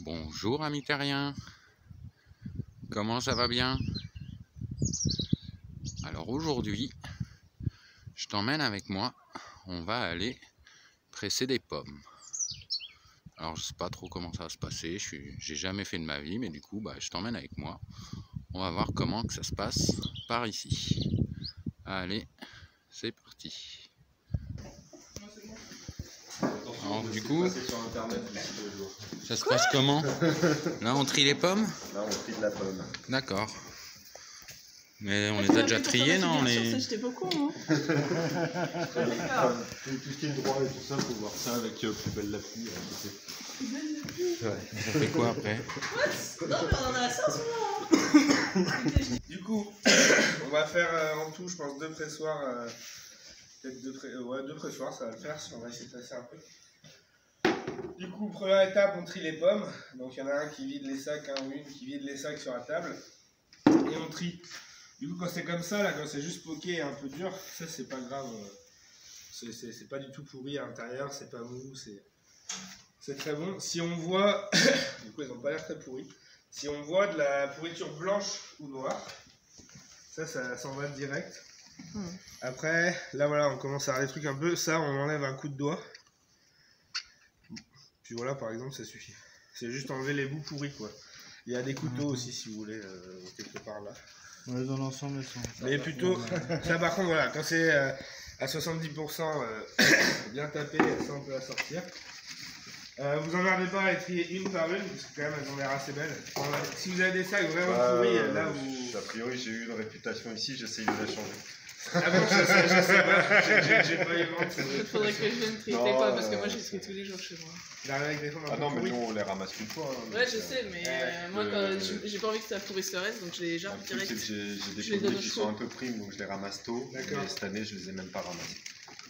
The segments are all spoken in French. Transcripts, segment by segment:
Bonjour ami terrien, comment ça va bien? Alors aujourd'hui, je t'emmène avec moi, on va aller presser des pommes. Alors je sais pas trop comment ça va se passer, j'ai jamais fait de ma vie, mais du coup je t'emmène avec moi. On va voir comment que ça se passe par ici. Allez, c'est parti. Alors du coup, ça se passe comment? Là on trie les pommes? Là on trie de la pomme. D'accord. Mais on les a déjà triés, non? J'étais pas con, hein. Tout ce qui est droit et tout ça, faut voir ça avec plus belle la pluie. Ça fait quoi après? Non, mais on en a ça souvent. Du coup, on va faire en tout, je pense, deux pressoirs. Peut-être deux pressoirs, ça va le faire. On va essayer de passer un peu. Du coup, première étape, on trie les pommes. Donc il y en a un qui vide les sacs, un ou une qui vide les sacs sur la table. Et on trie. Du coup, quand c'est comme ça, là, quand c'est juste poqué et un peu dur, ça c'est pas grave. C'est pas du tout pourri à l'intérieur, c'est pas mou, c'est très bon. Si on voit, du coup, ils n'ont pas l'air très pourris. Si on voit de la pourriture blanche ou noire, ça s'en va direct. Après, là voilà, on commence à avoir des trucs un peu. Ça, on enlève un coup de doigt. Puis voilà, par exemple, ça suffit. C'est juste enlever les bouts pourris, quoi. Il y a des couteaux aussi, si vous voulez, quelque part là. Ouais, dans l'ensemble, ils sont. Mais plutôt, ça par contre, voilà, quand c'est à 70% bien tapé, ça on peut la sortir. Vous en avez pas à les trier une par une, parce que quand même elles ont l'air assez belles. Si vous avez des sacs vraiment pourris, là vous. A priori, j'ai eu une réputation ici, j'essaye de la changer. Ah bon, je sais pas, j'ai pas eu vent. Il faudrait que je vienne trier tes pommes, parce que moi je les trie tous les jours chez moi. Avec des pommes un Ah peu non, mais pourries. nous on les ramasse qu'une fois. Hein, Ouais, je sais, mais moi quand j'ai pas envie que ça pourrisse le reste, donc je les jette Le truc, direct. c'est que j'ai Je des les donne pommes au qui chaud. sont un peu primes, donc je les ramasse tôt. D'accord. Et cette année, je les ai même pas ramassées.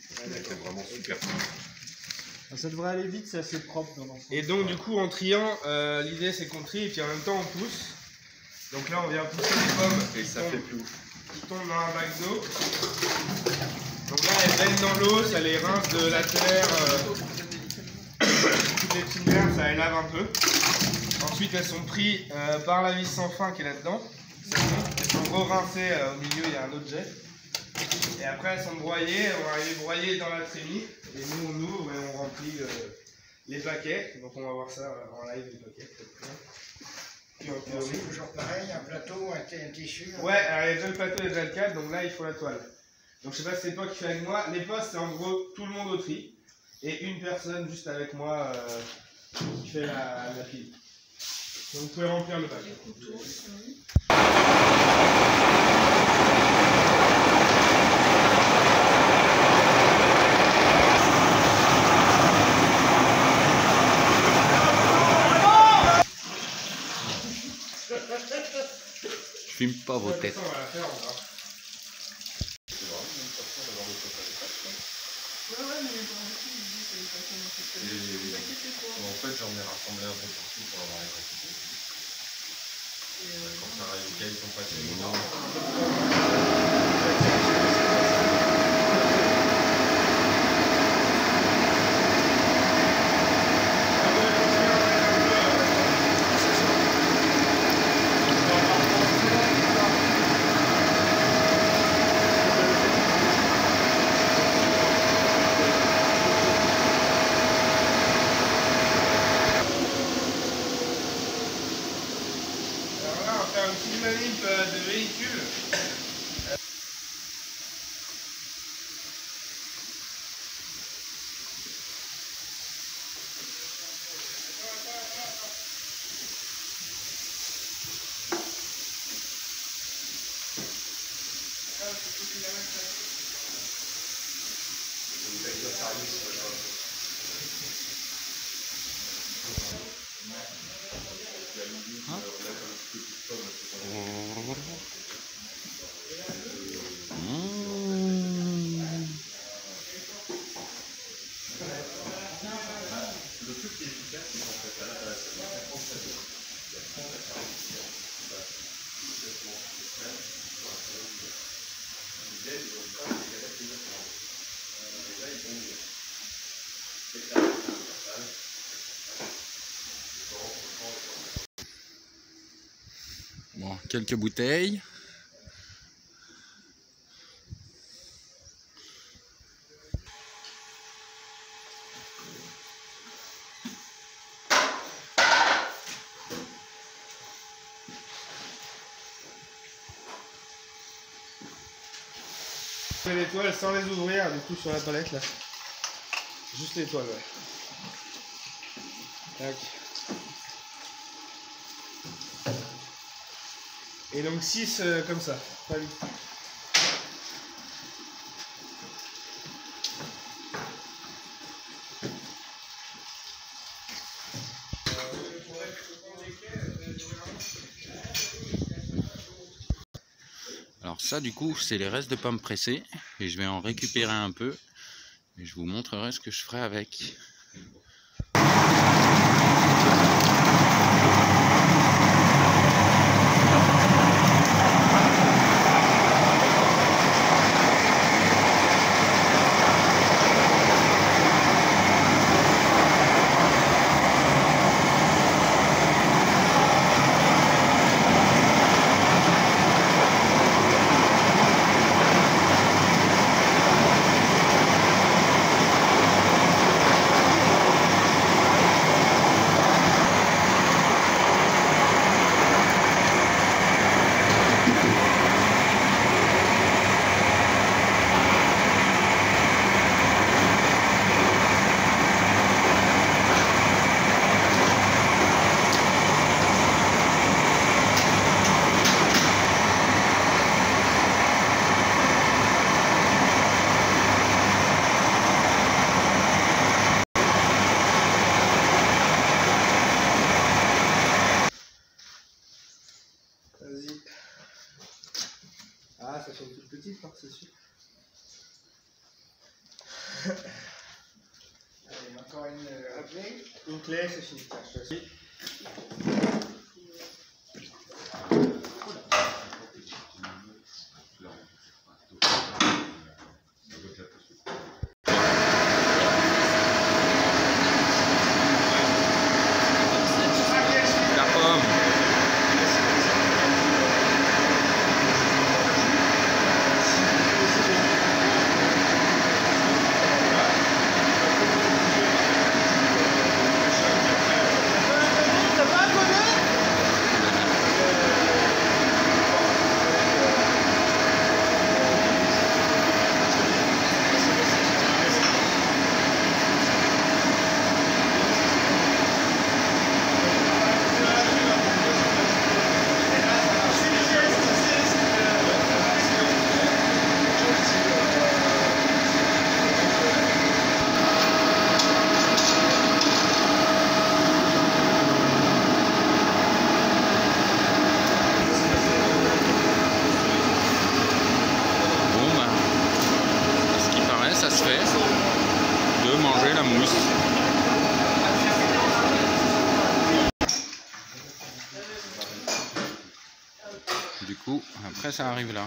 C'était vraiment super cool. Ça devrait aller vite, c'est assez propre dans l'ensemble. Et donc du coup en triant, l'idée c'est qu'on trie et puis en même temps on pousse. Donc là on vient pousser les pommes Et ça fait plus ouf. qui tombent dans un bac d'eau. Donc là elles baignent dans l'eau, ça les rince de la terre, toutes les petites herbes, ça les lave un peu. Ensuite elles sont prises par la vis sans fin qui est là-dedans. Elles sont re-rincées au milieu, il y a un autre jet. Et après elles sont broyées, on va les broyer dans la trémie. Et nous on ouvre et on remplit les paquets. Donc on va voir ça en live, les paquets. Puis en théorie. C'est toujours pareil, un plateau, un tissu. Ouais, alors il y a déjà le plateau et déjà le cadre, donc là il faut la toile. Donc je sais pas si c'est toi qui fais avec moi. Les postes c'est en gros tout le monde au tri. Et une personne juste avec moi qui fait la pile. Donc vous pouvez remplir le paquet. Je filme pas vos têtes. On va la faire, on verra. En fait, j'en ai rassemblé un peu partout pour avoir les quantités. Quand ça arrive auquel ils sont passés Alors là, on va faire une petite manip de véhicule. quelques bouteilles. Les toiles sans les ouvrir, du coup sur la palette là. Juste les toiles, ouais. Tac. Et donc 6 comme ça, pas 8. Alors ça du coup c'est les restes de pommes pressées et je vais en récupérer un peu et je vous montrerai ce que je ferai avec. Vas-y. Ah, ça fait une toute petite, hein, c'est sûr. Allez, encore une clé. Une clé, c'est fini. Tiens, je te laisse. La pomme. Ça se fait de manger la mousse. Du coup, après ça arrive là.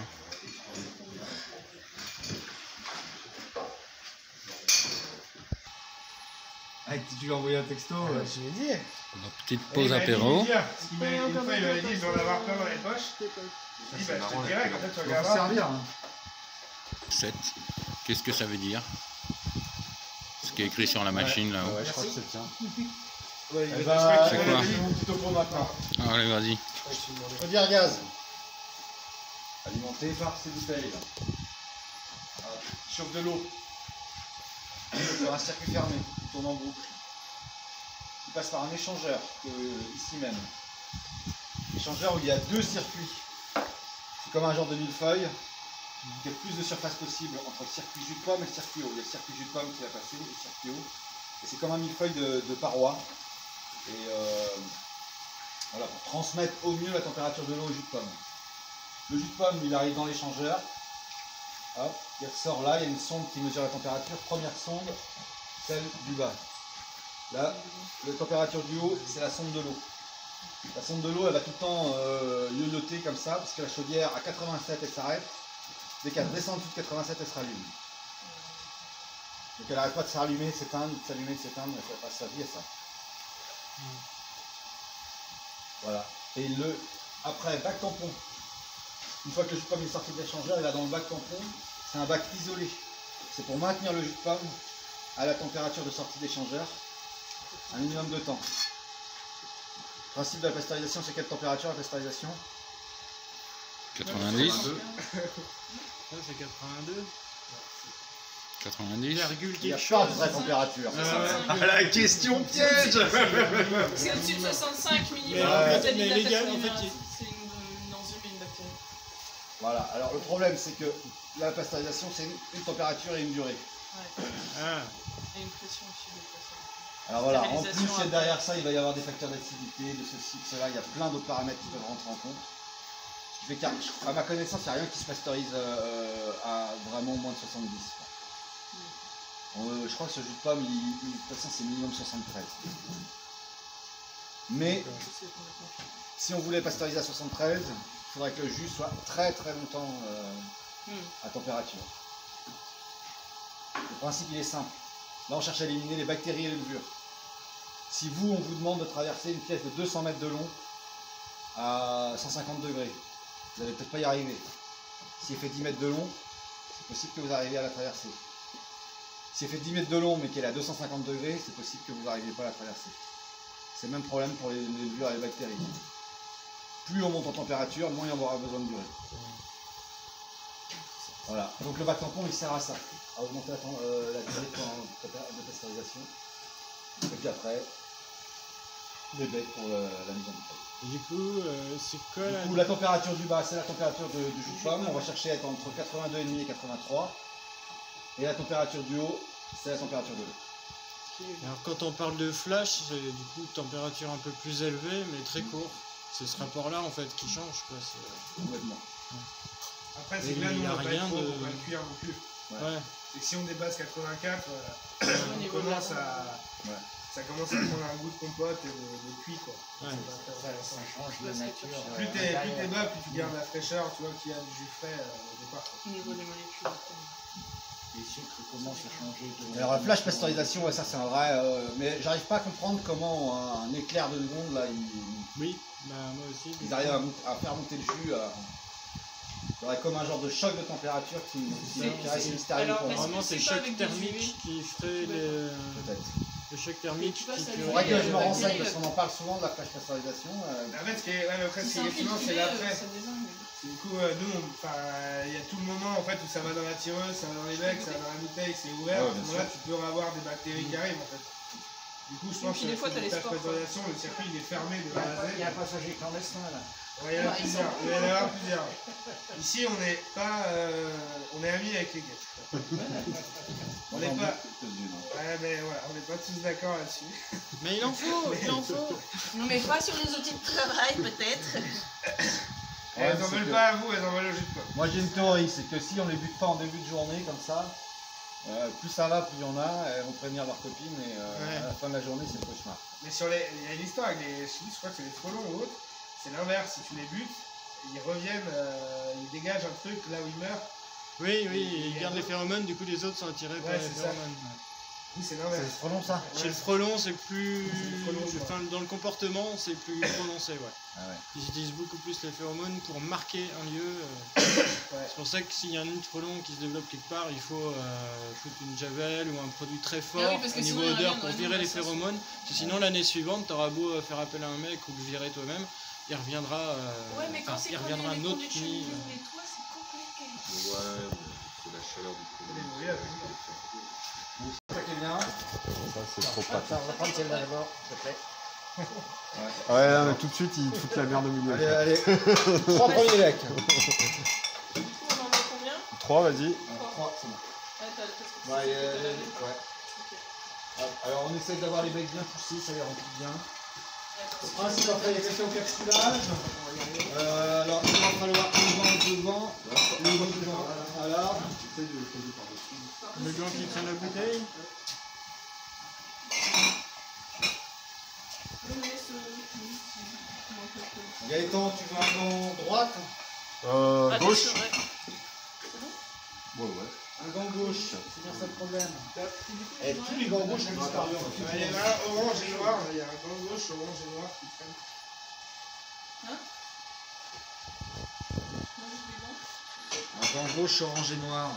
Ah, tu lui as envoyé un texto. Je l'ai dit. Donc, petite pause apéro. Une fois, il m'avait dit, je dois en avoir plein dans les poches. Je dis, bah, je te dirais, en fait, tu Ça va regarderas. servir. Hein. 7. Qu'est-ce que ça veut dire? Ce qui est écrit sur la machine là-haut. Ouais, je crois que c'est tien. Ouais, Eh je ben, crois qu'il c'est m'avait quoi dit. mon tuto pour maintenant. Allez, vas-y. Chaudière gaz. Alimenté par ces bouteilles. Voilà. Chauffe de l'eau. Sur un circuit fermé, qui tourne en boucle. Il passe par un échangeur, ici même. Échangeur où il y a 2 circuits. C'est comme un genre de millefeuille. Il y a plus de surface possible entre le circuit jus de pomme et le circuit eau. Il y a le circuit jus de pomme qui va passer, et le circuit eau. Et c'est comme un millefeuille de parois. Et voilà, pour transmettre au mieux la température de l'eau au jus de pomme. Le jus de pomme, il arrive dans l'échangeur. Hop, il ressort là, il y a une sonde qui mesure la température. Première sonde, celle du bas. Là, la température du haut, c'est la sonde de l'eau. La sonde de l'eau, elle va tout le temps yoyoter comme ça, parce que la chaudière à 87, elle s'arrête. Dès qu'elle descend en dessous de 87, elle se rallume. Donc elle n'arrête pas de s'allumer, de s'éteindre, de s'allumer, de s'éteindre, elle passe sa vie à ça. Voilà. Et Après, bac tampon. Une fois que le jus de pomme est sorti de l'échangeur, il va dans le bac tampon. C'est un bac isolé. C'est pour maintenir le jus de pomme à la température de sortie d'échangeur un minimum de temps. Le principe de la pasteurisation, c'est quelle température la pasteurisation? 90. Ça, c'est 82. 90. Virgule Il n'y a quelque pas de chose. vraie température. La question piège. C'est au-dessus de 65 Mais, minimum. mais les gars, en fait, C'est une enzyme et une bactérie. Voilà, alors le problème c'est que la pasteurisation c'est une température et une durée. Ouais. Ah, Et une pression aussi de pression. Alors voilà, en Stérilisation plus après. derrière ça il va y avoir des facteurs d'acidité, de ceci, de cela, il y a plein d'autres paramètres qui peuvent rentrer en compte. Ce qui fait qu'à ma connaissance, il n'y a rien qui se pasteurise à vraiment moins de 70. Je crois que ce jus de pomme, de toute façon c'est minimum 73. Mais si on voulait pasteuriser à 73, il faudrait que le jus soit très très longtemps à température. Le principe il est simple. Là on cherche à éliminer les bactéries et les levures. Si vous, on vous demande de traverser une pièce de 200 mètres de long à 150 degrés, vous n'allez peut-être pas y arriver. Si elle fait 10 mètres de long, c'est possible que vous arriviez à la traverser. Si elle fait 10 mètres de long mais qu'elle est à 250 degrés, c'est possible que vous n'arriviez pas à la traverser. C'est le même problème pour les levures et les bactéries. Plus on monte en température, moins on aura besoin de durée. Voilà, donc le bac tampon il sert à ça, à augmenter la durée de pasteurisation. Et puis après, des becs pour la mise en bouteille. et du coup, c'est quoi la... Du coup, la température du bas, c'est la température du jus de pomme. On va chercher à être entre 82,5 et 83. Et la température du haut, c'est la température de l'eau. Alors quand on parle de flash, c'est du coup température un peu plus élevée, mais très court. C'est ce rapport-là en fait qui change, quoi. Complètement. Après, c'est Et que là, il nous, y a on va pas rien être trop, de- on va le cuire non plus. Ouais. C'est que si on dépasse 84, Au on niveau de la commence à... Ouais. Ça commence à prendre un goût de compote et de cuit, quoi. Ouais. C'est pas intéressant. Ça change de nature. Plus t'es bas, plus tu gardes la fraîcheur, tu vois, qu'il y a du jus frais au départ. quoi. Au niveau des molécules. Les sucres commencent à changer de. Alors la flash pasteurisation, ouais, ça c'est un vrai. Mais j'arrive pas à comprendre comment un éclair de seconde, là, Oui, bah moi aussi. ils arrivent à faire monter le jus. Il y aurait comme un genre de choc de température qui reste mystérieux Alors, pour moi. est-ce Vraiment, que c'est le c'est pas choc avec des thermique UV qui ferait les... Peut-être. le choc thermique Tu passes qui à fait- Il l'UV. faudrait que je me Ouais, renseigne ouais. parce qu'on en parle souvent de la flash pasteurisation. En fait, ce qui est, ouais, le Si c'est c'est un effectivement, filtre c'est UV, l'après. ça désingue. Du coup, nous, il y a tout le moment en fait où ça va dans la tireuse, ça va dans les becs, ça va dans la bouteille, c'est ouvert. Ouais, à ce bien moment-là, tu peux avoir des bactéries qui arrivent en fait. Du coup, je pense puis que des fois, t'as les la spores, quoi. pasteurisation, le circuit il est fermé de A à Il y a un Z. passager clandestin là. Ouais, il y en a Ouais, ils plusieurs. sont Il va y en avoir plusieurs. Ici, on n'est pas, on est amis avec les gars. On n'est pas. Ouais, mais voilà, on n'est pas tous d'accord là-dessus. Mais il en faut, il en faut. Non, mais pas sur les outils de travail, peut-être. Elles Ouais, en c'est veulent que- pas à vous, elles en veulent au jus de pomme. Moi j'ai une théorie, c'est que si on les bute pas en début de journée comme ça, plus ça va, plus il y en a, elles vont prévenir leurs copines et Ouais. à la fin de la journée c'est le cauchemar. Mais sur les, il y a une histoire avec les, je crois que c'est les frelons ou autres, c'est l'inverse. Si tu les butes, ils reviennent, ils dégagent un truc là où ils meurent. Oui, oui, il garde les phéromones, du coup les autres sont attirés par Ouais, les c'est ça. phéromones. Oui, c'est C'est l'inverse. trop long ça. Chez le frelon, c'est plus... C'est le frelon, quoi. Enfin, dans le comportement, c'est plus prononcé, ouais. Ah ouais. Ils utilisent beaucoup plus les phéromones pour marquer un lieu. C'est pour ça que s'il y a un nid de frelon qui se développe quelque part, il faut foutre une javel ou un produit très fort Ah oui, parce que au niveau sinon, il odeur revient pour dans virer la les sauce. phéromones. Parce que sinon, l'année suivante, t'auras beau faire appel à un mec ou le virer toi-même, il reviendra, Ouais, mais quand enfin, c'est il collé, reviendra les un autre conduits de nid. cheminée, les toits, c'est compliqué. Ouais, c'est la chaleur du Oui, C'est ça qui est bien. Ça, c'est trop Attends, pratique. on va prendre celle-là d'abord, s'il te plaît. Ouais, là, mais tout de suite, ils te foutent la merde au milieu. Allez, allez. 3 premiers becs. Du coup, on en met combien 3, vas-y. 3, c'est bon. Ah, parce que Ouais, c'est ce que t'as lavé. ouais. Ok. Hop, alors on essaye d'avoir les becs bien poussés, ça les remplit bien. D'accord. Le principe après, il y a question au capsulage. Alors il va falloir un vent devant, le vent devant. Voilà. J'essaie de le poser par-dessus. Le gant qui tient la bouteille. On met ce comment on peut- Gaëtan, tu veux un gant droite, Ah, Gauche. c'est vrai. Ouais, ouais. un gant gauche, c'est bien ça le problème. Et tous les gants gauches ont disparu. Il y en a un orange et noir, il y a un grand gauche orange et noir qui traîne. Donc en gros, je suis orange et noir.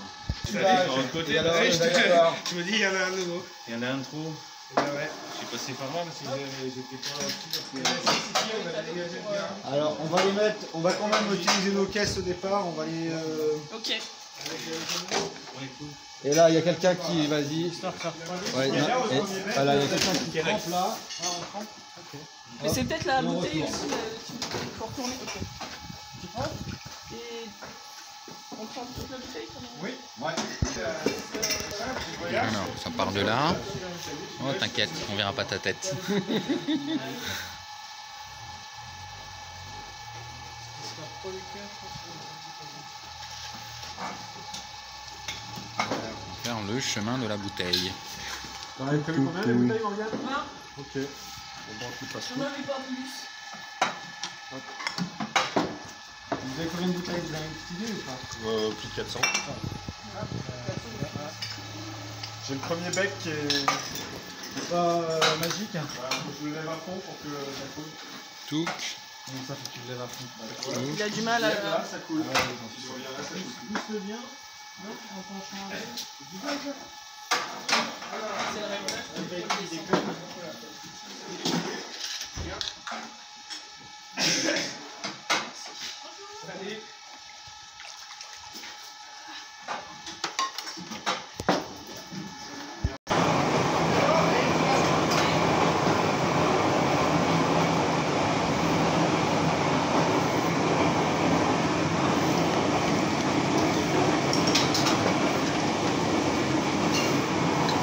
Tu vas de l'autre côté, alors, ouais, il va y avoir- je me dis, il y en a un nouveau. Il y en a un trop. Ouais, ouais. Je suis passé par là parce que j'étais pas là-dessus. On avait dégagé le bien. Alors on va les mettre, on va quand même utiliser nos caisses au départ, on va les... Ok. Et là, il y a quelqu'un qui. Vas-y. Ouais, non, et- voilà, il y a quelqu'un qui. trempe là. Mais c'est peut-être la Et on bouteille retourne. aussi. Il faut retourner. Ok. Tu prends et on prend toute la bouteille quand même. Oui, ouais. Alors, ça part de là. Oh, t'inquiète, on verra pas ta tête. Faire le chemin de la bouteille. T'en avais prévu combien de bouteilles, Morgane? Hein? Ok. Bon, bon, tu passes. J'en avais pas plus. Vous avez combien de bouteilles? Vous avez une petite idée ou pas? Plus de 400. J'ai le premier bec qui est. C'est pas magique hein? Je le lève à fond pour que ça coule. Tout. Donc ça faut que tu le lèves à fond. Il a du mal à. Là, ça coule. Ah ouais, j'en suis sûr. Pousse le bien. Non, en penchant un peu. C'est la règle.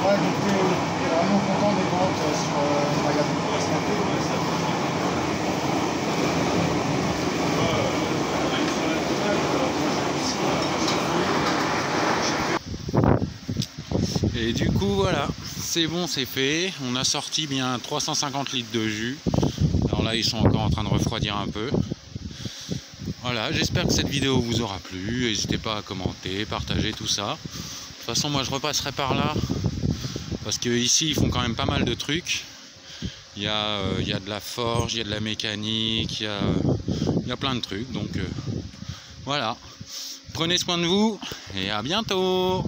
Ouais, j'étais vraiment content des ventes sur le magasin. Et du coup voilà, c'est bon, c'est fait. On a sorti bien 350 litres de jus. Alors là ils sont encore en train de refroidir un peu. Voilà, j'espère que cette vidéo vous aura plu. N'hésitez pas à commenter, partager tout ça. De toute façon moi je repasserai par là. Parce que ici ils font quand même pas mal de trucs. Il y a de la forge, il y a de la mécanique, il y a plein de trucs. Donc voilà. Prenez soin de vous et à bientôt.